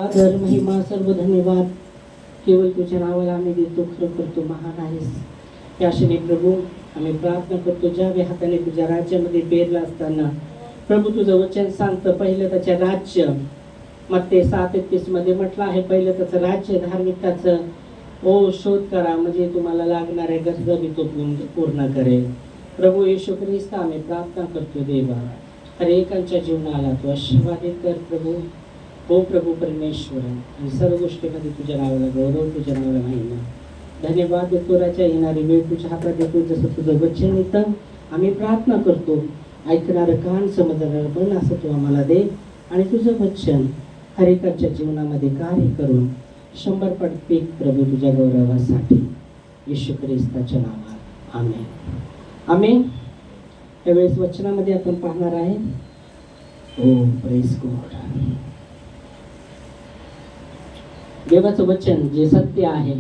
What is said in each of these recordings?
आदर महिमा सर्व धन्यवाद केवळ तुझ्या नावाला आम्ही देतो. खरोखर तू महान आहेस. त्याशिवाय प्रभू आम्ही प्रार्थना करतो, ज्या हाताने तुझ्या राज्यामध्ये पेरला असताना प्रभू तुझं वचन सांगतं पहिलं त्याच्या राज्य, मत्ते 7:31 मध्ये म्हटलं आहे, पहिलं त्याचं राज्य धार्मिकताचं शोध करा, म्हणजे तुम्हाला लागणाऱ्या गरजा मी तो पूर्ण करेल. प्रभू येशू ख्रिस्त आम्ही प्रार्थना करतो देवा, हर एकांच्या जीवनाला तू आशीर्वादित कर प्रभू. हो प्रभू परमेश्वर, आणि सर्व गोष्टीमध्ये तुझ्या नावाला गौरव, तुझ्या नावाला महिमा. धन्यवाद देतो राजा. येणारी वेळ तुझ्या हातात देतो. जसं तुझं वचन येतं आम्ही प्रार्थना करतो, ऐकणारं कान समजणारं पण असं तू आम्हाला दे, आणि तुझं वचन हर एकाच्या जीवनामध्ये कार्य करून 100 पट पीक प्रभू तुझ्या गौरवासाठी येशू ख्रिस्ताच्या नावात आमेन. आमेन. त्यावेळेस वचनामध्ये आपण पाहणार आहे, ओ प्रेज गॉड, देवाचं वचन जे सत्य आहे.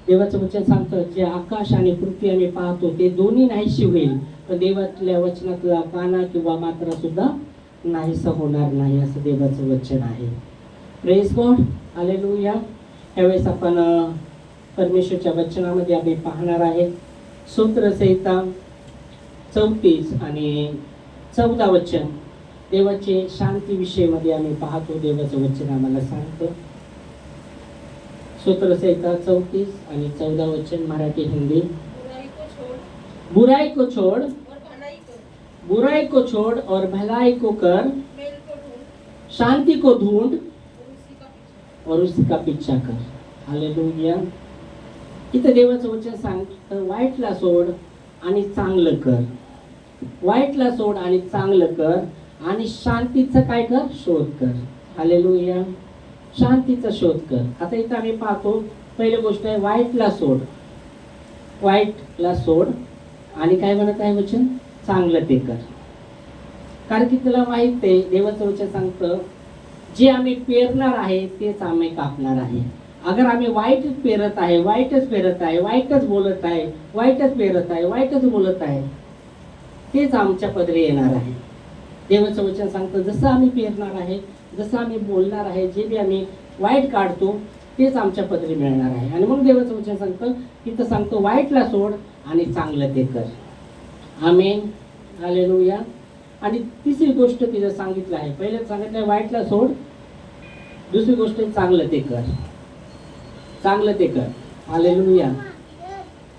देवाचं वचन सांगतं, जे आकाश आणि पृथ्वी आम्ही पाहतो ते दोन्ही नाहीशी होईल, पण देवातल्या वचनातला काना किंवा मात्रा सुद्धा नाहीसा होणार नाही, असं देवाचं वचन आहे. Praise God, hallelujah. यावेळेस आपण परमेश्वरच्या वचनामध्ये आम्ही पाहणार आहे सूत्रसंहिता 34 आणि 14 वचन. देवाचे शांती विषयमध्ये आम्ही पाहतो. देवाचं वचन आम्हाला सांगतं, सूत्रसंहिता 34 आणि 14 वचन, मराठी हिंदी. बुराई को छोड़ बुराई को छोड़ और भलाई को कर, शांति को ढूंढ और उसका पीछा कर. हालेलुया. इथं देवाचं वचन सांगतं, वाईटला सोड आणि चांगलं कर, वाईटला सोड आणि चांगलं कर, आणि शांतीचं काय कर, शोध कर. हालेलुया. शांतीचा शोध कर. आता इथं आम्ही पाहतो, पहिली गोष्ट आहे वाईटला सोड, वाईटला सोड, आणि काय म्हणत आहे वचन, चांगलं ते कर. कारण की तुला माहित आहे, देवाचं वचन सांगतं, जे आम्ही पेरणार आहे तेच आम्ही कापणार आहे. अगर आम्ही वाईटच पेरत आहे, वाईटच पेरत आहे, वाईटच बोलत आहे, वाईटच पेरत आहे, वाईटच बोलत आहे, तेच आमच्या पदरी येणार आहे. देवाचं वचन सांगतं, जसं आम्ही पेरणार आहे, जसं आम्ही बोलणार आहे, जे बी आम्ही वाईट काढतो तेच आमच्या पदरी मिळणार आहे. आणि मग देवाचं वचन सांगतं, तिथं सांगतो वाईटला सोड आणि चांगलं ते कर. आमेन. हालेलुया. आणि तिसरी गोष्ट तिथं सांगितलं आहे, पहिलं सांगितलं वाईटला सोड, दुसरी गोष्ट चांगलं ते कर, चांगलं ते कर. हालेलुया.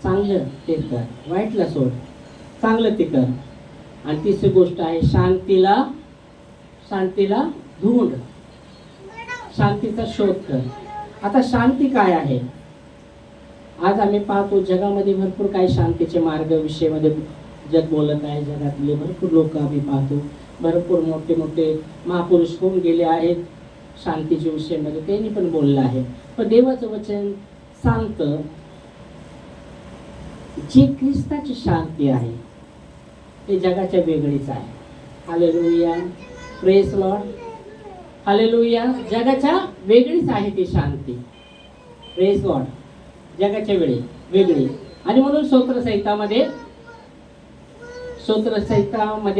चांगलं ते कर, वाईटला सोड, चांगलं ते कर. आणि तिसरी गोष्ट आहे शांतीला ढूंढ, शांतीचा शोध कर. आता शांती काय आहे? आज आम्ही पाहतो जगामध्ये भरपूर काही शांतीचे मार्ग विषयामध्ये जग बोलत आहे. जगातले भरपूर लोक आम्ही पाहतो, भरपूर मोठे मोठे महापुरुष होऊन गेले आहेत शांतीच्या विषयामध्ये, त्यांनी पण बोललं आहे. पण देवाचं वचन सांगतं, जी ख्रिस्ताची शांती आहे ते जगाच्या वेगळीच आहे. हालेलुया. Praise Lord. हालेलुया. जगाच्या वेगळीच आहे ती शांती. Praise God. जगाच्या वेगळी. आणि म्हणून स्तोत्रसंहितामध्ये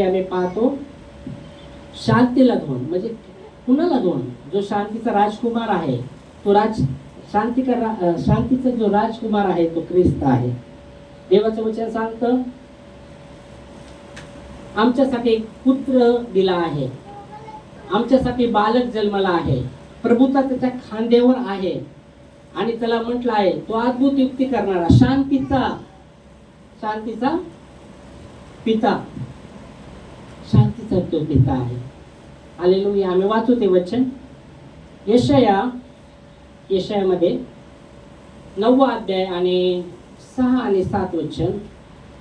आम्ही पाहतो, शांतीला धोन, म्हणजे कुणाला धोन, जो शांतीचा राजकुमार आहे, तो शांतीचा जो राजकुमार आहे तो ख्रिस्त आहे. देवाचं वचन सांगतं, आमच्यासाठी एक पुत्र दिला आहे, आमच्यासाठी बालक जन्मला आहे, प्रभुता त्याच्या खांद्यावर आहे, आणि त्याला म्हटलं आहे तो अद्भुत युक्ती करणारा, शांतीचा पिता, शांतीचा तो पिता आहे. हालेलुया. आम्ही वाचू ते वचन यशायामध्ये 9 अध्याय आणि 6 आणि 7 वचन.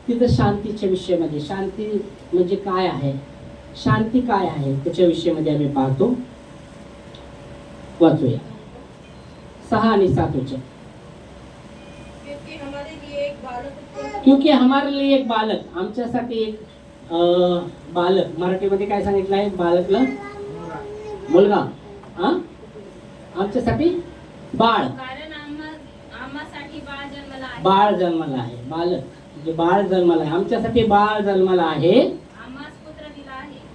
तिथं शांतीच्या विषयामध्ये, शांती म्हणजे काय आहे, शांती काय आहे त्याच्या विषयामध्ये आम्ही पाहतो. वाचूया 6 आणि 7 वचन. क्योंकि हमारे लिए एक बालक, आमच्यासाठी एक बालक, मराठीमध्ये काय सांगितलं आहे, बालकला मुलगा, आमच्यासाठी बाळ जन्मला आहे. बालक म्हणजे बाळ जन्मला आहे, आमच्यासाठी बाळ जन्मला आहे,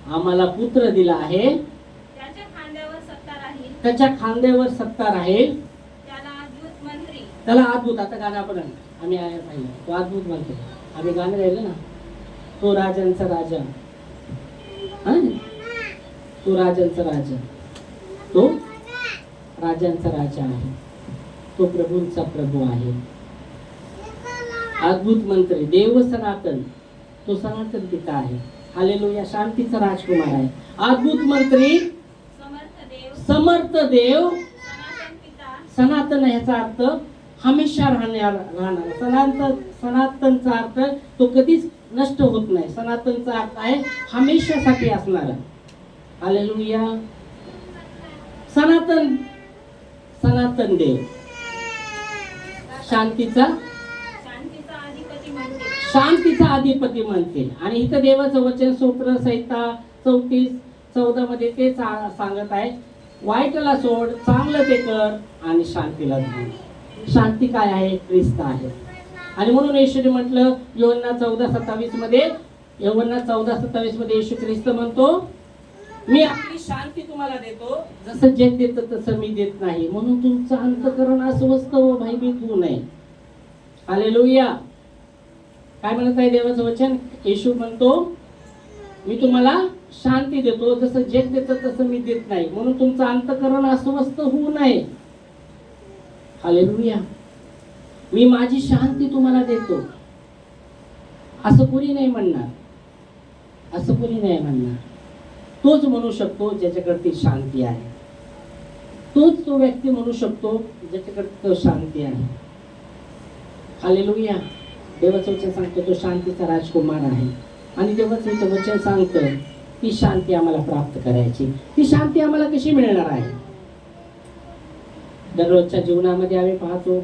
आम्हाला पुत्र दिला आहे, त्याच्या खांद्यावर सत्ता राहील. त्याला अद्भुत, आता गाणं आपण आम्ही पाहिलं, तो अद्भुत मंत्री, आम्ही गाणं राहिलं ना, तो राजांचा राजा, तो राजांचा राजा, तो राजांचा राजा आहे, तो प्रभूंचा प्रभू आहे. अद्भुत मंत्री, देव सनातन, तो सनातन पिता आहे. हालेलुया. शांतीचा राजकुमार आहे. अद्भुत मंत्री, समर्थ देव, सनातन ह्याचा अर्थ हमेशा राहणार. सनातनचा अर्थ तो कधीच नष्ट होत नाही. सनातनचा अर्थ आहे हमेशासाठी असणारा. हालेलुया. सनातन देव, शांतीचा अधिपती म्हणते. आणि इथं देवाचं वचन सूत्र संहिता 34:14 मध्ये ते सांगत आहे, वाईटला सोड, चांगलं ते कर आणि शांतीला धाव. शांती काय आहे? ख्रिस्त आहे. आणि म्हणून येशूने म्हटलं योहन्ना 14:27 मध्ये, योहन्ना 14:27 मध्ये येशू ख्रिस्त म्हणतो, मी आपली शांती तुम्हाला देतो, जसं जग देतं तसं मी देत नाही. म्हणून तुमचं अंतःकरण अस्वस्थ व भयभीत होऊ नये. हालेलुया. काय म्हणत आहे देवाचं वचन? येशू म्हणतो, मी तुम्हाला शांती देतो, जसं जग देतं तसं मी देत नाही. म्हणून तुमचं अंतःकरण अस्वस्थ होऊ नये. हालेलुया. मी माझी शांती तुम्हाला देतो. असं कोणी नाही म्हणणार, असं कोणी नाही म्हणणार. तोच म्हणू शकतो ज्याच्याकडे ती शांती आहे. तोच तो व्यक्ती म्हणू शकतो ज्याच्याकडे तो शांती आहे. हालेलुया. देवाचं वचन सांगतो तो शांतीचा राजकुमार आहे. आणि देवाचं वचन सांगतं ती शांती आम्हाला प्राप्त करायची. ती शांती आम्हाला कशी मिळणार आहे? दररोजच्या जीवनामध्ये आम्ही पाहतो,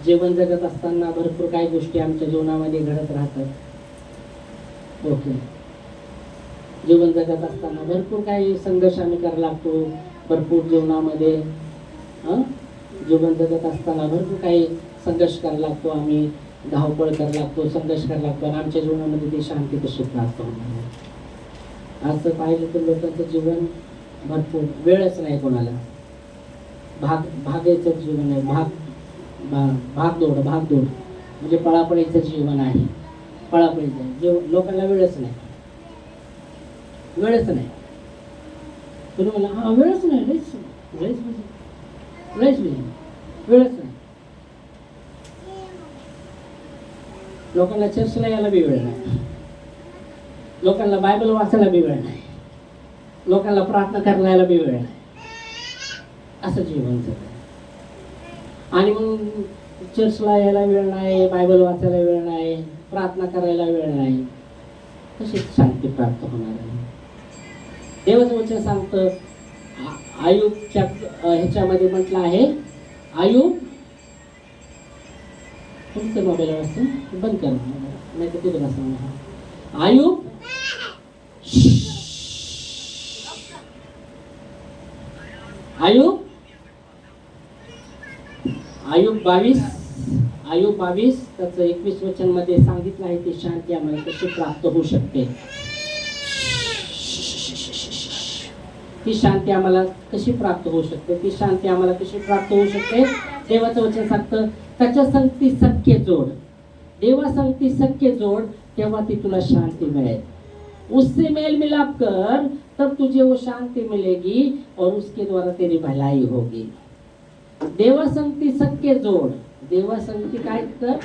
जीवन जगत असताना भरपूर काही गोष्टी आमच्या जीवनामध्ये घडत राहतात. ओके. जीवन जगत असताना भरपूर काही संघर्ष आम्ही करायला लागतो. भरपूर जीवनामध्ये जीवन जगत असताना भरपूर काही संघर्ष करायला लागतो. आम्ही धावपळ करायला लागतो, संघर्ष करायला लागतो. आणि आमच्या जीवनामध्ये ती शांती कशी प्राप्त होणार? असं पाहिलं तर लोकांचं जीवन भरपूर वेळच नाही कोणाला. भागायचं जीवन आहे. भागदौड म्हणजे पळापळीचं जीवन आहे. पळापळीचं लोकांना वेळच नाही. तुम्ही म्हणा हा वेळच नाही, वेळच नाही. लोकांना चर्चला यायला बी वेळ नाही. लोकांना बायबल वाचायला बी वेळ नाही. लोकांना प्रार्थना करायला बी वेळ नाही. असं जीवन जगत. आणि मग चर्चला यायला वेळ नाही, बायबल वाचायला वेळ नाही, प्रार्थना करायला वेळ नाही. कशी शांती प्राप्त होणार आहे? देवाचं वचन सांगतं, आयुबच्या ह्याच्यामध्ये म्हटलं आहे, आयुब तुमचं मोबाईल वाचतो बंद कर, नाही तर तिथे बसा. आयुब आयुब 22 त्याचं 21 वचन मध्ये सांगितलं आहे ती शांती आम्हाला कशी प्राप्त होऊ शकते. ती शांती आम्हाला कशी प्राप्त होऊ शकते? ती शांती आम्हाला कशी प्राप्त होऊ शकते? देवाचं वचन सांगतं, त्याच्या संगती सख्य जोड, देवा संगती सख्य जोड, तेव्हा ती तुला शांती मिळेल. उससे मेल मिलाप कर, तब तुझे वो शांति मिलेगी और उसके द्वारा तेरी भलाई होगी. देवा संगती सख्य जोड, देवा संगती काय कर?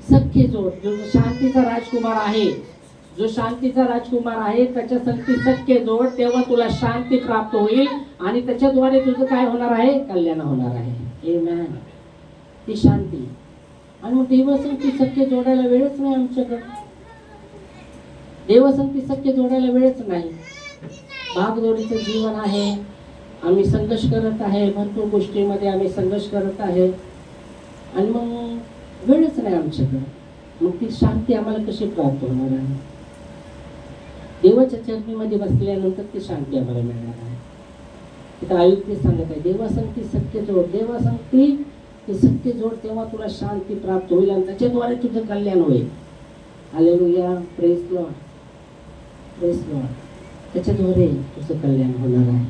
सख्य जोड. जो शांतीचा राजकुमार आहे, जो शांतीचा राजकुमार आहे त्याच्या संगती सख्य जोड, तेव्हा तुला शांती प्राप्त होईल आणि त्याच्याद्वारे तुझं काय होणार आहे? कल्याण होणार आहे. आमेन. ती शांती. आणि मग देवासंगती सख्य जोडायला वेळच नाही आमच्याकडे. देवासंगती सख्य जोडायला वेळच नाही. भागदौडीचं जीवन आहे, आम्ही संघर्ष करत आहे, भरपूर गोष्टीमध्ये आम्ही संघर्ष करत आहे आणि मग वेळच नाही आमच्याकडे. मग ती शांती आम्हाला कशी प्राप्त होणार आहे? देवाच्या चरणीमध्ये बसल्यानंतर ती शांती आम्हाला मिळणार आहे. तिथं आयुब ते सांगत आहे, देवासंगती सत्य जोड, देवासंगती ती सत्य जोड, तेव्हा तुला शांती प्राप्त होईल आणि त्याच्याद्वारे तुझं कल्याण होईल. Hallelujah. Praise Lord, praise Lord. त्याच्याद्वारे तुझं कल्याण होणार आहे.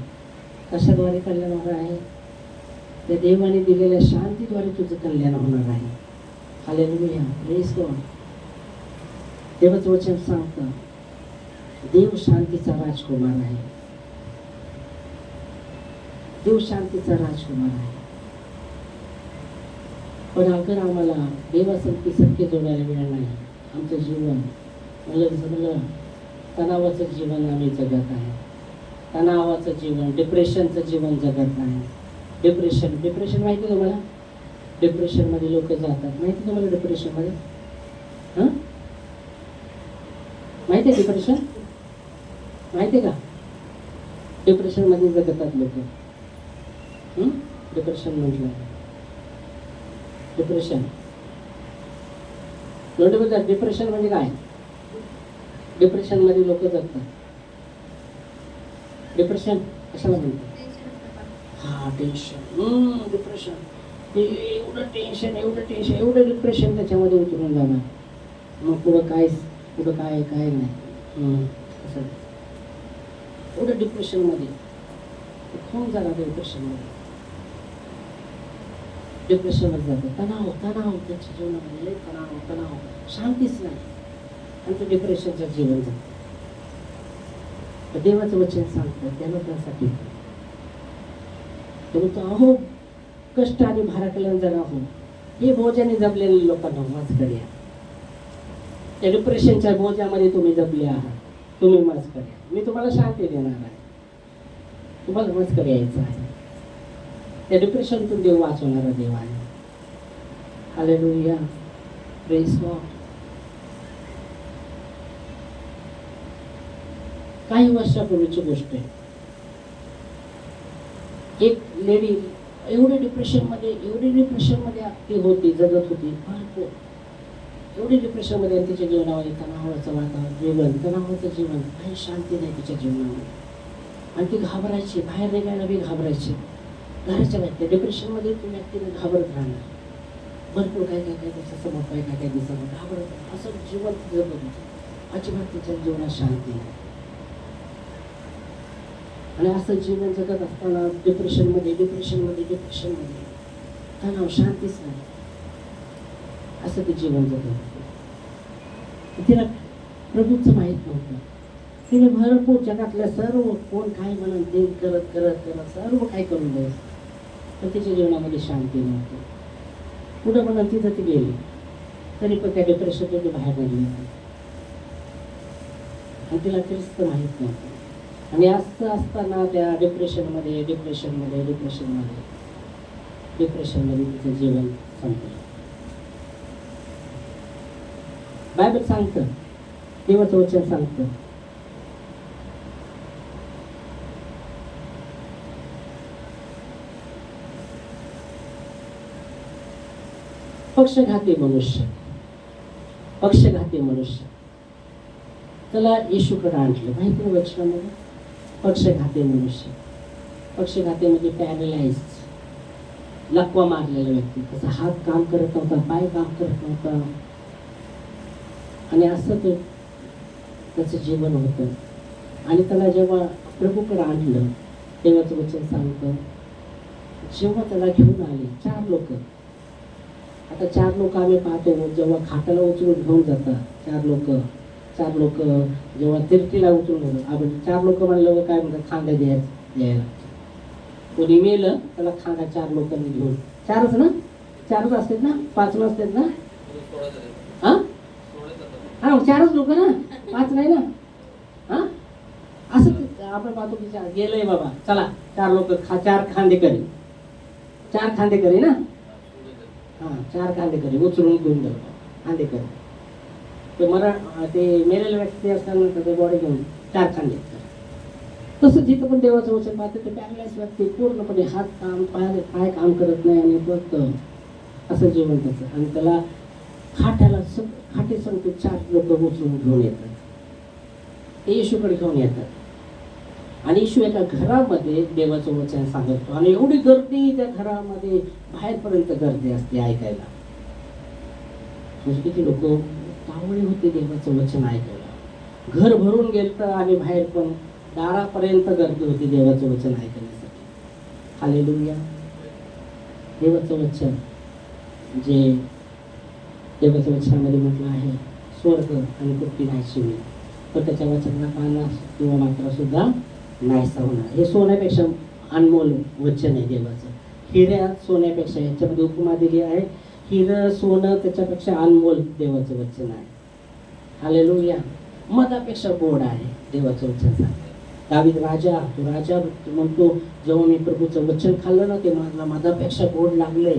कशाद्वारे कल्याण होणार आहे? त्या देवाने दिलेल्या शांतीद्वारे तुझं कल्याण होणार आहे. Hallelujah, praise God. देवाचं वचन सांगतं देव शांतीचा राजकुमार आहे. देव शांतीचा राजकुमार आहे. पण अगर आम्हाला देवासारखी सत्य जोडायला मिळणार नाही, आमचं जीवन म्हणलं तणावाचं जीवन आम्ही जगत आहे. तणावाचं जीवन, डिप्रेशनचं जीवन जगत आहे. डिप्रेशन माहिती आहे तुम्हाला? डिप्रेशनमध्ये लोक जातात, माहिती तुम्हाला? डिप्रेशनमध्ये माहिती आहे? डिप्रेशन माहिती आहे का? डिप्रेशनमध्ये जगतात लोक. डिप्रेशन म्हटलं, डिप्रेशन डिप्रेशन म्हणजे काय? डिप्रेशनमध्ये लोक जगतात. डिप्रेशन कशाला म्हणतात? हा, टेन्शन. डिप्रेशन, एवढं टेन्शन एवढं डिप्रेशन त्याच्यामध्ये उतरून जाणार. मग पुढं काय नाही. असं एवढं डिप्रेशनमध्ये खूप जाणार. डिप्रेशनमध्ये जातं. तणाव त्याच्या जीवनामध्ये तणाव, शांतीच नाही, आणि ते डिप्रेशनचं जीवन जातं. देवाचं वचन सांगतं त्याला त्यासाठी तो अहो कष्ट आणि भाराकलन जरा हो हे बोजाने जपलेल्या लोकांना माझकडे या. त्या डिप्रेशनच्या बोजामध्ये तुम्ही जपले आहात, तुम्ही माझकडे या. मी तुम्हाला शांती देणार आहे. तुम्हाला माझकडे यायचं आहे. त्या डिप्रेशनतून देव वाचवणारा देव आहे. Hallelujah, praise God. काही वर्षापूर्वीची गोष्ट आहे. एक लेडी एवढे डिप्रेशनमध्ये ती होती, जगत होती भरपूर. एवढी डिप्रेशनमध्ये तिच्या जीवनामध्ये तणावाचं वातावरण, तणावाचं जीवन, काही शांती नाही तिच्या जीवनामध्ये. आणि ती घाबरायची, बाहेर निघायला बी घाबरायची. घराच्या बाहेर त्या डिप्रेशनमध्ये ती व्यक्तीने घाबरत राहणार. भरपूर काय त्याच्यासमोर काय दिसत घाबरत असं जीवन जगत होतं. अजिबात तिच्या जीवनात शांती नाही. आणि असं जीवन जगत असताना डिप्रेशनमध्ये तणाव, शांतीच नाही, असं ते जीवन जगत होतं. तिला प्रभूचं माहीत नव्हतं. तिने भरपूर जगातल्या सर्व कोण काय म्हणून ते करत सर्व काय करून द्यायचं, पण तिच्या जीवनामध्ये शांती नव्हती. पुढं म्हणून तिथं ती गेली, तरी पण त्या डिप्रेशनमध्ये ती बाहेर निघली आणि तिला तेच माहीत नव्हतं. आणि असं असताना त्या डिप्रेशनमध्ये तिचं जीवन संपलं. बायबल सांगतं, देवाचं वचन सांगतं, पक्षघाती मनुष्य त्याला येशूकडे आणलं. माहिती आहे वचनामध्ये? पक्षघाती म्हणजे पॅरलाइज, लकवा मारलेला व्यक्ती. त्याचा हात काम करत नव्हता, पाय काम करत नव्हता, आणि असं ते त्याचं जीवन होतं. आणि त्याला जेव्हा प्रभूकडे आणलं, देवाचं वचन सांगतं, जेव्हा त्याला घेऊन आले 4 लोक. आता 4 लोक आम्ही पाहतो, जेव्हा खाटाला उचलून घेऊन जातात 4 लोक जेव्हा तिरकीला उचलून घेतात. आपण 4 लोक म्हणलं काय म्हणतात, खांदा द्यायला. कोणी मेलं त्याला खांदा 4 लोकांनी घेऊन. 4च ना? 4च असतात ना? 5 नसतात ना? हा 4च लोक ना, 5 नाही ना? हा असं आपण पाहतो की गेलंय बाबा, चला 4 लोक 4 खांदेकरी ना. हा 4 खांदेकरी उचलून घेऊन जातो. खांदेकरी ते मेलेल्या व्यक्ती असताना त्याची बॉडी घेऊन 4 खांदेकरी. तसं जिथं पण देवाचं वचन पाहतं ते पॅरलाइज व्यक्ती पूर्णपणे हात काम पाय काम करत नाही, आणि फक्त असं जीवन त्याचं. आणि त्याला खाटे सांगते 4 लोक उचलून घेऊन येतात. ते येशूकडे घेऊन येतात. आणि येशू एका घरामध्ये देवाचं वचन सांगतो, आणि एवढी गर्दी त्या घरामध्ये, बाहेरपर्यंत गर्दी असते ऐकायला. म्हणजे किती लोक तावळे होते देवाचं वचन ऐकायला. घर भरून गेलं, आणि बाहेर पण दारापर्यंत गर्दी होती देवाचं वचन ऐकण्यासाठी. हालेलुया. देवाचं वचन जे देवाच्या वचनामध्ये म्हटलं आहे, स्वर्ग आणि पृथ्वी नाहीशी होईल, तर त्याच्या वचनाला पाना किंवा मात्रा सुद्धा नाहीसा होणार. हे सोन्यापेक्षा अनमोल वचन आहे देवाचं. हिऱ्या सोन्यापेक्षा, याच्यामध्ये उपमा दिली आहे, हिरं सोनं त्याच्यापेक्षा अनमोल देवाचं वचन आहे. हालेलुया. मधापेक्षा गोड आहे देवाचं वचन सांगते. दावीद राजा, तो राजा म्हणतो, जेव्हा मी प्रभूचं वचन खाल्लं ना, ते मला मधापेक्षा गोड लागले.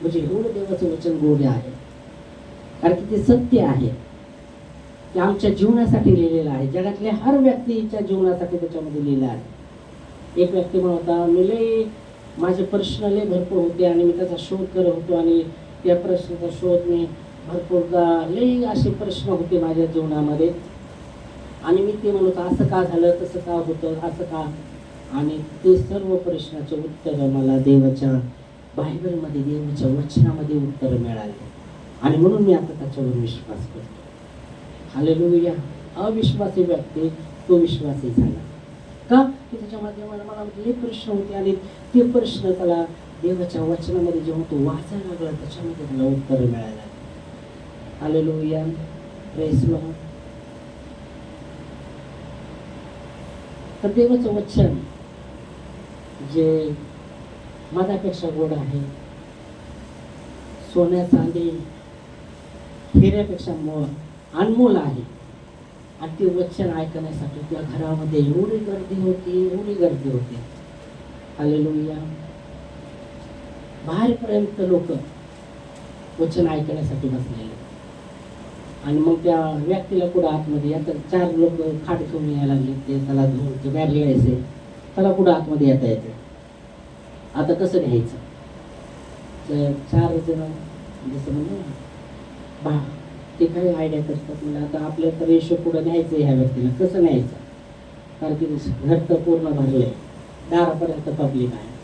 म्हणजे एवढं देवाचं वचन गोड आहे, कारण की ते सत्य आहे, ते आमच्या जीवनासाठी लिहिलेलं आहे, जगातल्या हर व्यक्तीच्या जीवनासाठी त्याच्यामध्ये लिहिलं आहे. एक व्यक्ती म्हणता, मी लई माझे प्रश्न लई भरपूर होते आणि मी त्याचा शोध करत होतो, आणि त्या प्रश्नाचा शोध मी भरपूरदा, लई असे प्रश्न होते माझ्या जीवनामध्ये, आणि मी ते म्हणत असं का झालं, तसं का होतं, असं का, आणि ते सर्व प्रश्नाचे उत्तर मला देवाच्या बायबलमध्ये, देवाच्या वचनामध्ये उत्तर मिळाले, आणि म्हणून मी आता त्याच्यावर विश्वास करतो. हालेलुया. अविश्वासी व्यक्ती तो विश्वासी झाला का, की त्याच्यामध्ये मला लई प्रश्न होते, आणि ते प्रश्न त्याला देवाच्या वचनामध्ये जेव्हा तो वाचायला लागला, त्याच्यामध्ये त्याला उत्तर मिळालं. हालेलुया. Praise Lord. तर देवाचं वचन जे मधापेक्षा गोड आहे, सोन्या चांदी हिऱ्यापेक्षा अनमोल आहे, आणि ते वचन ऐकण्यासाठी त्या घरामध्ये एवढी गर्दी होती, एवढी गर्दी होती. हालेलुया. बाहेरपर्यंत लोक वचन ऐकण्यासाठी बसलेले, आणि मग त्या व्यक्तीला कुठं आतमध्ये आता 4 लोक खाट घेऊन यायला लागले, ते त्याला घेऊन ते बॅरले घ्यायचे, त्याला कुठं आतमध्ये येता येते. आता कसं घ्यायचं, 4 जण जसं म्हणजे ते काही आयडिया करतात, म्हणजे आता आपल्या तर रेशो पुढं न्यायचं ह्या व्यक्तीला, कसं न्यायचं, कारण की घर तर पूर्ण भरले, दारापर्यंत पब्लिक आहे.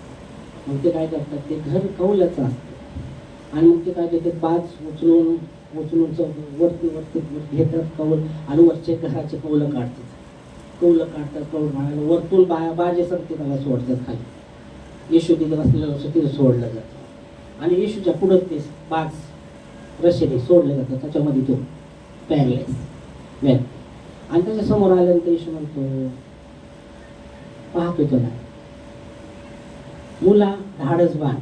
मग ते काय करतात, ते घर कौलाचं असतं, आणि मग ते काय करतात, बाज उचलून वरती घेतात कौल, आणि वरचे घराचे कौलं काढतात, कौल घालायला वरतून बाजे सगळे त्याला सोडतात खाली. येशू तिथे बसलेलं असं तिथं सोडलं जातं, आणि येशूच्या पुढं ते बाज रशेने सोडलं जातं, त्याच्यामध्ये तो पॅरलाइज व्यक्ती, आणि त्याच्या समोर आल्यानंतर येशू म्हणतो, पाहतो तो ना, मुला धाडस बांध,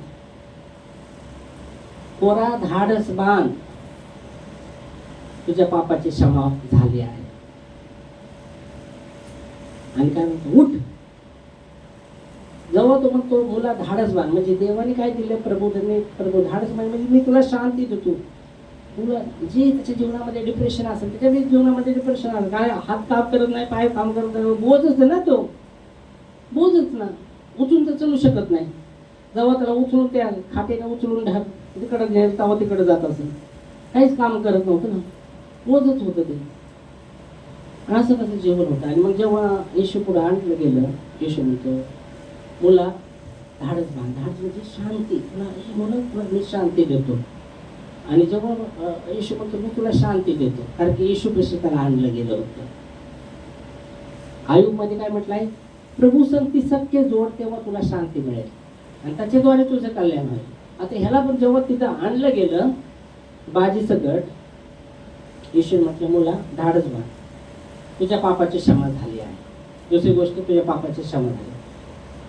पोरा धाडस बांध, तुझ्या पापाची क्षमा झाली आहे. आणि काय म्हणतो, उठ. जेव्हा तो म्हणतो मुला धाडस बांध, म्हणजे देवाने काय दिलं, प्रभू धाडस बांध, म्हणजे मी तुला शांती देतो. तुला जे त्याच्या जीवनामध्ये डिप्रेशन असेल, त्याच्या जीवनामध्ये डिप्रेशन असेल, काय हात काम करत नाही, पाय काम करत नाही, बोजच ना, तो बोजच ना, उचलून तर चालू शकत नाही. जेव्हा त्याला उचलून त्या खाटेने उचलून तिकडं घ्यायला, तेव्हा तिकडे जात असेल, काहीच काम करत नव्हतं ना, बोजच होतं ते. असं कसं जीवन होतं. आणि मग जेव्हा येशू पुढे आणलं गेलं, येशू म्हणतो, मुला धाडस बांध. धाडस म्हणजे शांती, तुला म्हणून मी शांती देतो. आणि जेव्हा येशू म्हणतो, मी तुला शांती देतो, कारण की येशू कशी त्याला आणलं गेलं होतं. आयुबमध्ये काय म्हटलंय, प्रभू संगती सत्य जोड, तेव्हा तुला शांती मिळेल, आणि त्याच्याद्वारे तुझं कल्याण होईल. आता ह्याला पण जेव्हा तिथं आणलं गेलं बाजी सकट, येशू म्हटलं, मुला धाडस बांध, तुझ्या पापाची क्षमा झाली आहे. दुसरी गोष्ट, तुझ्या पापाची क्षमा झाली.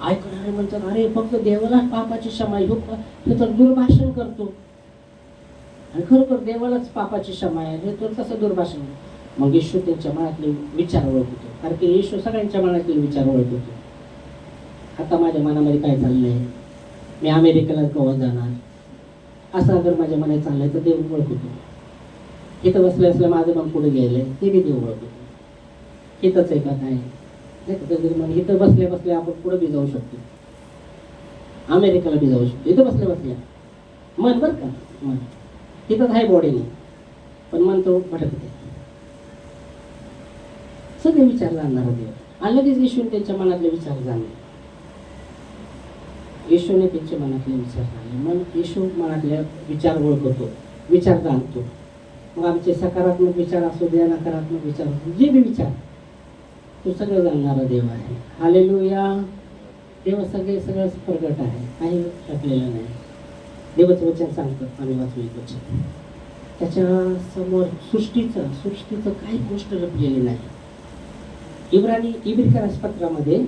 ऐकणारे म्हणतात, अरे फक्त देवाला पापाची क्षमा, हे तर दुर्भाषण करतो, आणि खरोखर देवालाच पापाची क्षमा आहे, हे तर कसं दुर्भाषण. मग येशू त्यांच्या मनातले विचार ओळखतो, कारण की येशू सगळ्यांच्या मनातले विचार ओळखतो. आता माझ्या मनामध्ये काय चाललंय, मी अमेरिकेला केव्हा जाणार, असं अगर माझ्या मनात चाललंय तर देव ओळखतो. इथं बसल्या असल्या माझं मन पुढे गेलंय, ते बी देव ओळखतो. इथंच आहे का काय, इथं बसल्या बसल्या आपण पुढे बी जाऊ शकतो, अमेरिकेला बी जाऊ शकतो, इथं बसल्या बसल्या. मन बरं का, मन इथंच आहे बॉडीने, पण मन तो भटकते. सगळे विचार जाणणार देव, आणि लगेच येशूने त्यांच्या मनातले विचार जाणले. येशूने त्यांच्या मनातले विचार जाणले. मग येशू मनातले विचार ओळखतो, विचार जाणतो. मग आमचे सकारात्मक विचार असू द्या, नकारात्मक विचार असू, जे बी विचार, तो सगळं जाणणारा देव आहे. हालेलुया. तेव्हा सगळं प्रगट आहे, काही लपलेलं नाही. देवाचं वचन सांगतं, आम्ही वाचू एक वचन, त्याच्या समोर सृष्टीचं काही गोष्ट लपलेली नाही. इब्रिकरास पत्रामध्ये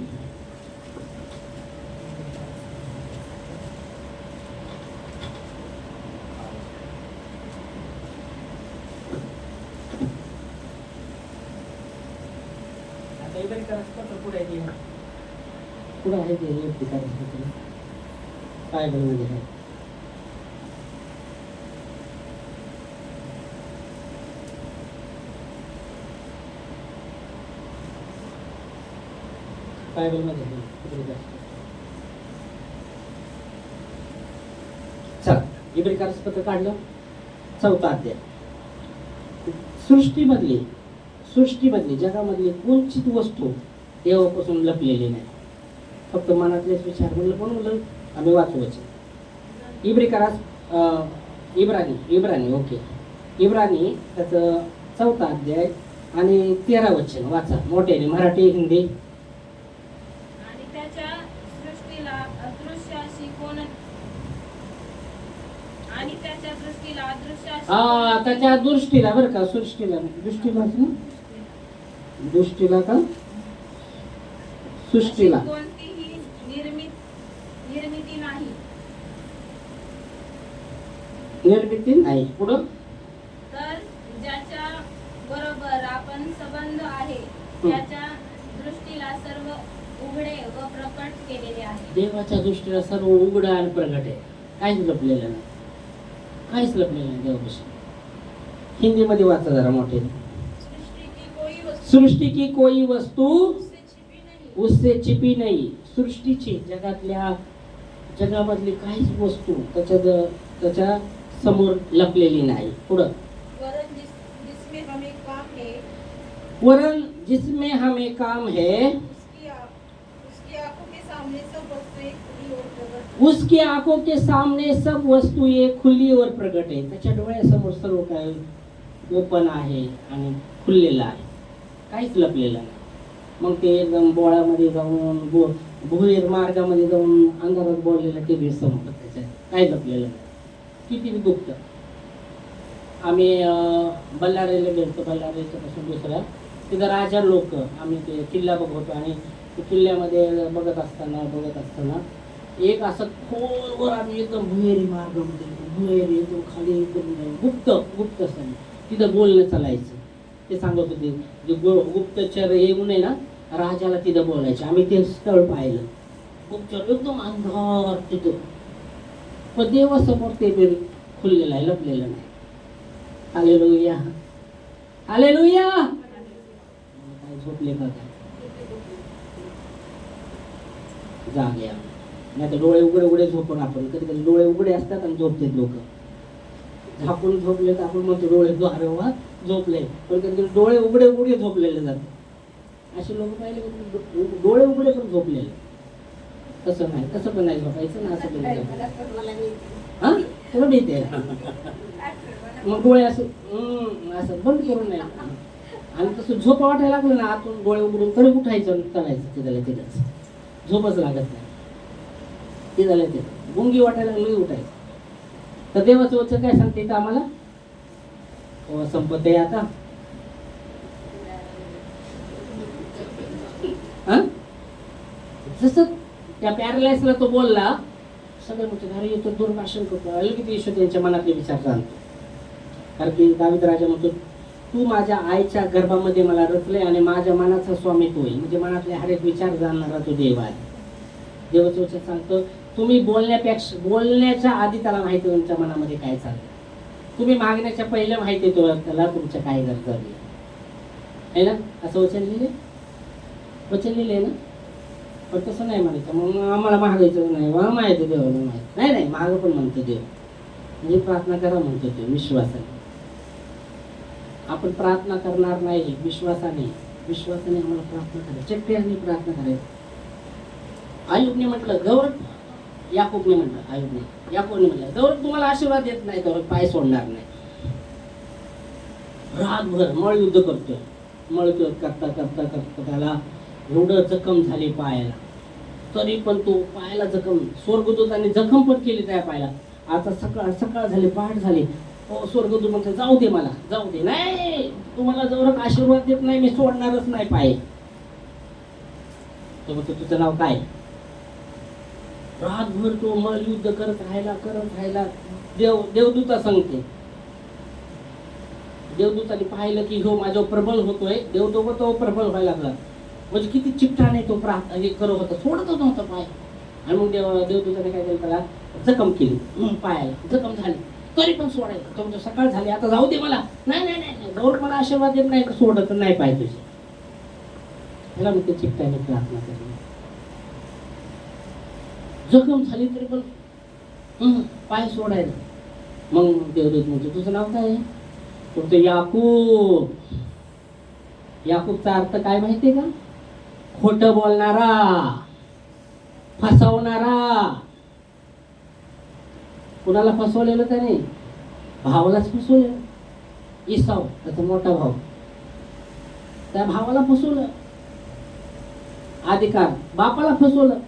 पुढे आहे ते इब्रिकरास पत्र बायबलमध्ये आहे. बायबलमध्ये चला, इब्रिकरास पत्र काढलं, 4 अध्याय. सृष्टीमधली जगामधली कोणतीच वस्तू देवापासून लपलेली नाही. फक्त मनातलेच विचार म्हणलं बनवलं. आम्ही वाचू वचन इब्रानी ओके, इब्रानी त्याचं 4 अध्याय आणि 13 वचन वाचा मोठ्याने, मराठी हिंदी. आणि त्याच्या दृष्टीला अदृश्याशी त्याच्या दृष्टीला बरं का, दृष्टीला का सृष्टीला कोणतीही निर्मिती नाही. पुढं तर ज्याच्या बरोबर आपण संबंध आहे त्याच्या दृष्टीला सर्व उघडे व प्रकट केलेले आहे. देवाच्या दृष्टीला सर्व उघड आणि प्रगट आहे, काहीच लपलेलं नाही, काहीच लपलेलं नाही देवापासून. हिंदीमध्ये वाचा जरा मोठे. सृष्टी की कोई वस्तु उससे छिपी नाही. सृष्टीची जगामधली काहीच वस्तू त्याच्या समोर लपलेली नाही. पुढं वरन जिसमें हमें काम है उसकी आंखों के सामने सब वस्तुएं खुली और प्रगट आहे. त्याच्या डोळ्यासमोर सर्व काय ओपन आहे आणि खुललेलं आहे, काहीच लपलेलं नाही. मग ते एकदम बोळामध्ये जाऊन भुहेर मार्गामध्ये जाऊन अंधारात बोललेलं ते संपत, त्याच्यात काही लपलेलं नाही. किती गुप्त. आम्ही बल्लारेला गेलो, बल्लारेच्या पासून दुसऱ्या तिथं राजा लोक, आम्ही ते किल्ला बघतो आणि ते किल्ल्यामध्ये बघत असताना एक असं खोलवर आम्ही एकदम भुहेरी मार्गामध्ये, भुहेरी एकदम खाली एकदम गुप्त असताना तिथं बोलणं चालायचं. ते सांगत होते जे गुप्तचर येऊ नये ना राजाला तिथं बोलायचे. आम्ही ते स्थळ पाहिलं, गुप्तचर एकदम अंधार तिथं, पण देवासमोर ते खुललेलं आहे, लपलेलं नाही. Hallelujah, hallelujah. काय झोपले का काय? जागे नाही तर डोळे उघडे झोपून आपण कधी डोळे उघडे असतात आणि झोपतात लोक. झाकून झोपले तर आपण म्हणतो डोळे अरे वा झोपले, पण कधी डोळे उघडे झोपलेले जातात. असे लोक पाहिले डोळे उघडे पण झोपलेले. तसं नाही, तसं पण नाही झोपायचं ना, असं पण हा तुला भीती मग डोळे असं बंद करून नाही. आणि तसं झोप वाटायला लागलं ना आतून डोळे उघडून तरी उठायचं चालायचं. तिथंच झोपच लागत नाही. ते झालं ते गुंगी वाटायला लागली उठायचं. तर देवाचं वचन काय सांगते का आम्हाला? संपत आहे आता. जसं त्या पॅरालाइजला तो बोलला, सगळे म्हणते अरे येतो दुर्भाषण करतो, लगेच ईश्वर त्यांच्या मनातले विचार जाणतो. कारण की दावीद राजा म्हणतो तू माझ्या आईच्या गर्भामध्ये मला रचले आणि माझ्या मनाचा स्वामित्व होईल. म्हणजे मनातले हर एक विचार जाणणारा तो देव आहे. देवाचं वचन सांगतं तुम्ही बोलण्याच्या आधी त्याला माहिती तुमच्या मनामध्ये काय चाललं. तुम्ही मागण्याच्या पहिल्या माहिती त्याला तुमच्या काय गरजा आहे ना. असं वचन लिहिले ना. पण तसं नाही म्हणायचं मग आम्हाला मागायचं नाही, माहिती देवाला माहिती नाही मागं पण म्हणतो देव. म्हणजे प्रार्थना करा म्हणतो देव विश्वासाने. आपण प्रार्थना करणार नाही, विश्वासाने आम्हाला प्रार्थना करायची, चक्रियाने प्रार्थना करायची. आयुबने म्हटलं गौरव, याकूबने म्हटलं गौरव तुम्हाला आशीर्वाद देत नाही, गौरव पाय सोडणार नाही. रातभर मळयुद्ध करता करता त्याला एवढं जखम झाली पायाला. तरी पण तो पायाला जखम, स्वर्गदूताने जखम पण केली त्या पायाला. आता सकाळ सकाळ झाली, पहाट झाली. हो, स्वर्गदूत म्हणतो जाऊ दे मला, जाऊ दे. नाही, तुम्हाला जवळ आशीर्वाद देत नाही, मी सोडणारच नाही पाय. तो म्हणतो तुझं नाव काय? रातभर तो मल्लयुद्ध करत राहिला. देवदूता सांगते. देवदूताने पाहिलं की हो माझ्यावर प्रबल होतोय. देवदूत तो प्रबल व्हायला लागला. म्हणजे किती चिपटाने तो हे करत होता, सोडतच नव्हता पाय. आणि मग देवदूताने काय केलं, त्याला जखम केली पायाला, जखम झाली तरी पण सोडायला. तो म्हणजे सकाळ झाली, आता जाऊ दे मला. नाही नाही नाही, जवळ मला आशीर्वाद देत नाही, सोडत नाही पाय तुझे. त्याला मग ते चिपटाने प्रार्थना करली. जखम झाली तरी पण पाय सोडायला. मग देवदूत म्हणतो तुझं नाव काय आहे? तुमचं याकूब. याकूबचा अर्थ काय माहितीये का? खोटं बोलणारा, फसवणारा. कुणाला फसवलेलं त्याने? भावालाच फसवलेलं. इसाव त्याचा मोठा भाऊ, त्या भावाला फसवलं. अधिकार बापाला फसवलं.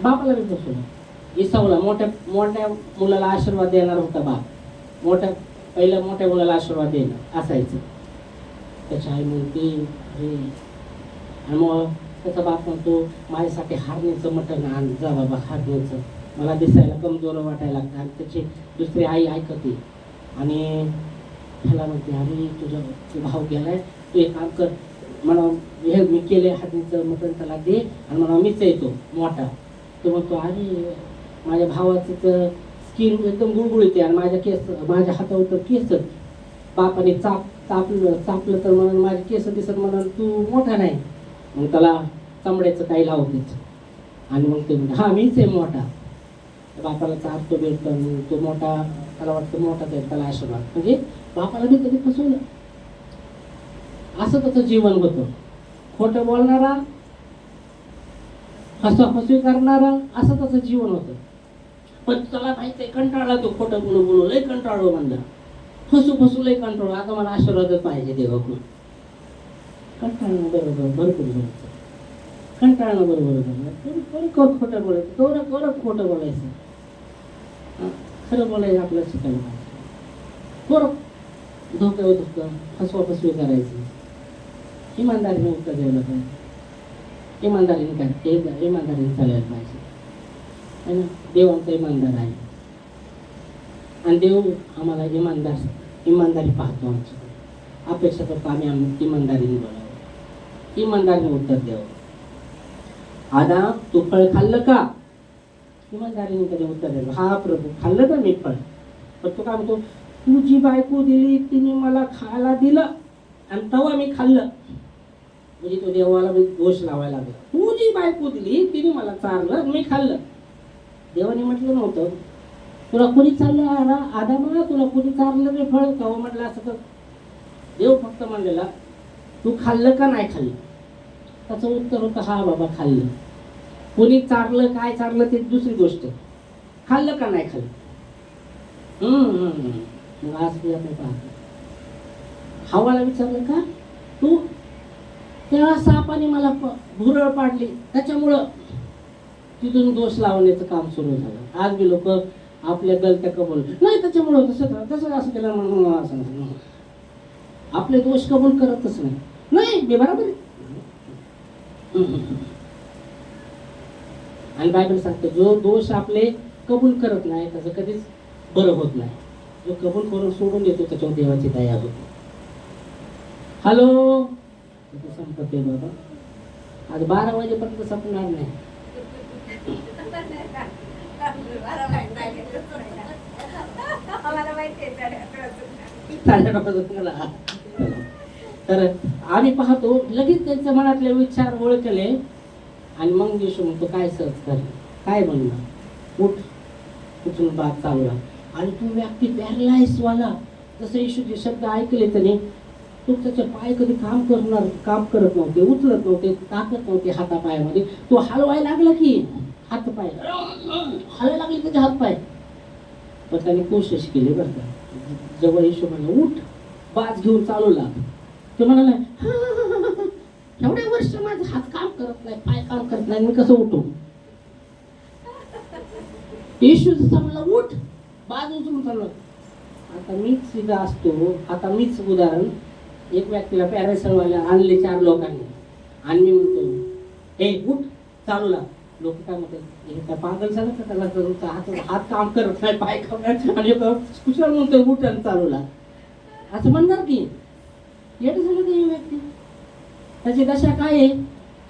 बापाला बी फसवलं. इसावला मोठ्या मुलाला आशीर्वाद देणार होता बाप. पहिल्या मोठ्या मुलाला आशीर्वाद देणं असायचं. त्याची आई म्हणते अरे, आणि मग त्याचा बाप म्हणतो माझ्यासाठी हारणीचं मटण आण जा बाबा, हारणीचं मला दिसायला कमजोर वाटायला लागतं. आणि त्याची दुसरी आई ऐकते आणि ह्याला म्हणते अरे तुझा भाऊ गेलाय, तू एक काम कर, म्हणा हे मी केले हारणीचं मटण त्याला दे, आणि म्हणा मीच येतो मोठा. तो म्हणतो अरे माझ्या भावाचं तर स्किन एकदम गुळगुळीत आहे, आणि माझ्या हातावर तर केस. बापाने चापलं तर म्हणून माझे केस दिसत, म्हणून तू मोठा नाही. मग त्याला चमड्याचं काही लावतेच. आणि मग ते म्हणते हा मीच आहे मोठा. बापाला चापतो भेटतो, आणि तो मोठा, त्याला वाटतं मोठाच आहे, त्याला आशीर्वाद. म्हणजे बापाला मी कधी फसवलं. असं त्याचं जीवन होतं. खोटं बोलणारा, फसवाफसवी करणारा, असं त्याचं जीवन होतं. पण त्याला माहिती आहे कंटाळला तो, खोटं बोलू लय कंटाळलो म्हणला, फसू लय कंटाळलो. आता मला आशीर्वादच पाहिजे देवाकडून. कंटाळणं बरोबर भरपूर बोलायचं, कंटाळणं बरोबर खोटं बोलायचं, थोडं खोटं बोलायचं. खरं बोलायचं आपल्याला शिकायला पाहिजे. थोडं धोकं फसवाफसवी करायची. इमानदारीने उत्तर द्यायला पाहिजे. इमानदारीने चालायला पाहिजे. आणि देव आमचा इमानदार आहे, आणि देव आम्हाला इमानदारी पाहतो. आमची अपेक्षा करतो आम्ही इमानदारीने बोलावं, इमानदारीने उत्तर द्यावं. आदाम तू फळ खाल्लं का? इमानदारीने कधी उत्तर द्यावं. हा प्रभू खाल्लं का मी फळ? पण तो काय म्हणतो, तुझी बायको दिली, तिने मला खायला दिलं आणि तेव्हा मी खाल्लं. म्हणजे तो देवाला दोष लावायला लागला. तुझी बायको दिली, तिने मला चारलं, मी खाल्लं. देवाने म्हटलं नव्हतं तुला कोणी चाललं आदामा, तुला कोणी चारलं रे फळ? तेव्हा म्हटलं असं तर देव फक्त म्हणलेला तू खाल्लं का नाही खाल्लं? त्याचं उत्तर होतं हा बाबा खाल्लं. कोणी चारलं, काय चारलं ते दुसरी गोष्ट, खाल्लं का नाही खाल्लं. मग आज आपण पाहतो हवाला विचारलं का तू? तेव्हा सापाने मला भुरळ पाडली, त्याच्यामुळं तिथून दोष लावण्याचं काम सुरू झालं. आज बी लोक आपल्या गलत्या कबूल नाही, त्याच्यामुळं तसं असं केलं म्हणून असं आपले दोष कबूल करतच नाही मी बरोबर आहे. आणि बायबल सांगते जो दोष आपले कबूल करत नाही त्याचं कधीच बरं होत नाही. जो कबूल करून सोडून देतो त्याच्यावर देवाची दया होते. हॅलो, संपत आहे बाबा, आज 12 वाजेपर्यंत संपणार नाही. तर आम्ही पाहतो लगेच त्यांच्या मनातले विचार ओळखले, आणि मग येशू म्हणतो काय सर्च कर, काय म्हणणार, उठून बात चालू. आणि तो व्यक्ती पॅरलाइज वाला, जसं येशूचे शब्द ऐकले त्याने, तो त्याचे पाय कधी काम करत नव्हते, उचलत नव्हते, टाकत नव्हते हातापायामध्ये. तो हलवायला लागला की हातपाय हलायला लागले त्याचे हातपाय. पण त्याने कोशिश केली बरं का. जेव्हा येशू म्हणला उठ, बाज घेऊन चालू लाग, ते म्हणाला एवढ्या वर्ष माझा हात काम करत नाही, पाय काम करत नाही, मी कसं उठू? येशू जसा म्हणला उठ, बाज उचलून चाललं. आता मीच तिथं असतो, आता मीच उदाहरण, एक व्यक्तीला पॅरासलवाल्या आणले 4 लोकांनी आणि मी म्हणतो हे उठ चालू लाग. लोक काय म्हणतात हे काय पागल झालं का, त्याला तुमचा हात काम करत नाही, पाय काम करत आणि कुशल म्हणतो उठ आणि चालू लाग, असं म्हणणार की? येत झालं ते व्यक्ती, त्याची दशा काय आहे,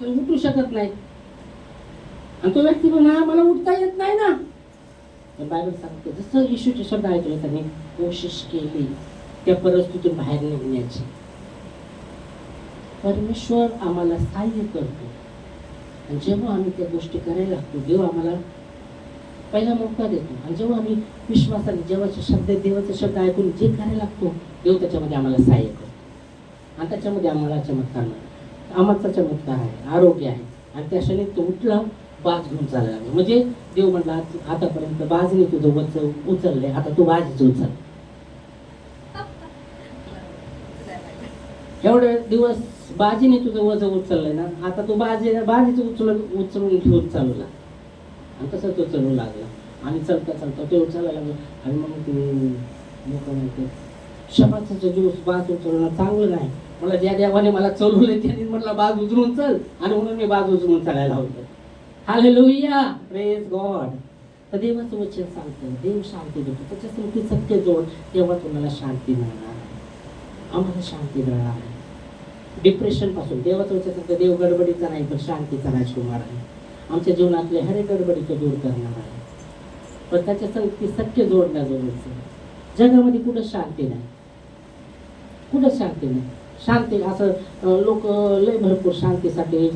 तो उठू शकत नाही. आणि तो व्यक्ती म्हणा मला उठता येत नाही ना. बायबल सांगते जसं येशूचे शब्द ऐकले त्यांनी कोशिश केली त्या परिस्थितीतून बाहेर निघण्याची. परमेश्वर आम्हाला सहाय्य करतो आणि जेव्हा आम्ही त्या गोष्टी करायला लागतो देव आम्हाला पहिला मौका देतो. आणि जेव्हा आम्ही विश्वासाने देवाचे शब्द ऐकून जे करायला लागतो देव त्याच्यामध्ये आम्हाला सहाय्य करतो. आणि त्याच्यामध्ये आम्हाला चमत्कार मिळतो. आम्हाचा चमत्कार आहे, आरोग्य आहे. आणि त्या क्षणी तो उठला, बाज घेऊन चालायला लागला. म्हणजे देव म्हणला आतापर्यंत बाजने तुझं उचलले, आता तू बाजीच उचल. एवढे दिवस बाजीने तुझं वजन उचललंय ना, आता तू बाजीच उचलून घेऊन चालू लागला. आणि तसं तो चलू लागला आणि चलता ते उचलायला लागला. आणि मग ते लोक म्हणते शबाचा दिवस बाज उचलणं चांगलं नाही, मला ज्या देवाने मला चलवलंय त्यांनी म्हटलं बाज उचलून चल, आणि म्हणून मी बाज उचलून चालायला होतं. Hallelujah, praise God. तर देवाचं वचन सांगतं देव शांती देतो, त्याच्यासाठी सत्य जोड, तेव्हा तुम्हाला शांती मिळणार आहे. आम्हाला शांती मिळणार आहे डिप्रेशन पासून. देवाचं वचन सांगतं देव गडबडीचा नाही पण शांतीचा राजकुमार आहे. आमच्या जीवनातले हर एक गडबडीचं दूर करणार आहे. पण त्याच्यासाठी सत्य जोडण्याजोगचं. जगामध्ये कुठं शांती नाही, कुठं शांती नाही. शांती असं लोक लय भरपूर शांतीसाठी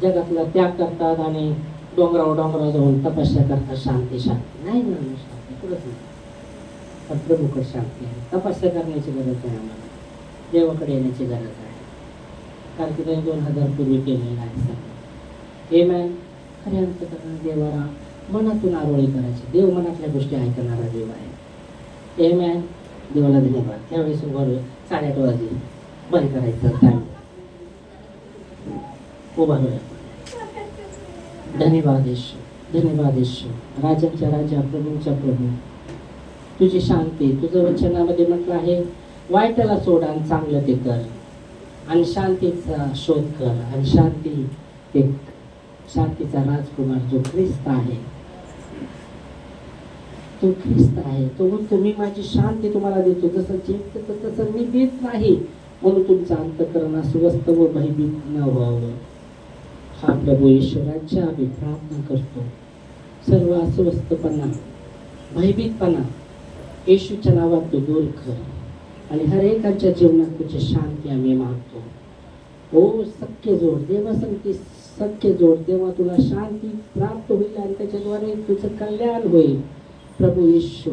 जगातला त्याग करतात आणि डोंगरावर जाऊन तपस्या करतात. शांती नाही मिळणार, शांती कुठंच नाही. पण प्रभूकडे शांती आहे. तपस्या करण्याची गरज आहे आम्हाला, देवाकडे येण्याची गरज आहे. कारण की त्यांनी 2000 पूर्वी केलेलं आहे सगळं. हे मॅन खऱ्या अंतकरणाने देवाला मनातून आरोळी करायची. देव मनातल्या गोष्टी ऐकणारा देव आहे. हे मॅन देवाला धन्यवाद. त्यावेळेस 8:30 वाजले बंद करायचं टाइम. उभा राहूया. धन्यवाद येशू, धन्यवाद येशू. राजांच्या राजा, प्रभूंच्या प्रभू, तुझी शांती तुझं वचनामध्ये म्हटलं आहे वाईटाला सोड आणि चांगलं ते कर, आणि शांतीचा शोध कर. आणि शांतीचा राजकुमार जो ख्रिस्त आहे, तो ख्रिस्त आहे. तो म्हणतो मी माझी शांती तुम्हाला देतो, जसं जिंकतो तसं मी देत नाही, म्हणून तुमचं अंतःकरण अस्वस्थ व भयभीत न व्हावं. हा प्रभू ईश्वराच्या आम्ही प्रार्थना करतो. सर्व अस्वस्थपणा, भयभीतपणा येशूच्या नावात तू दूर कर. आणि हर एकाच्या जीवनात तुझी शांती आम्ही मागतो. हो सख्य जोड देवा, सांगते सख्य जोड, तेव्हा तुला शांती प्राप्त होईल आणि त्याच्याद्वारे तुझं कल्याण होईल. प्रभू येशू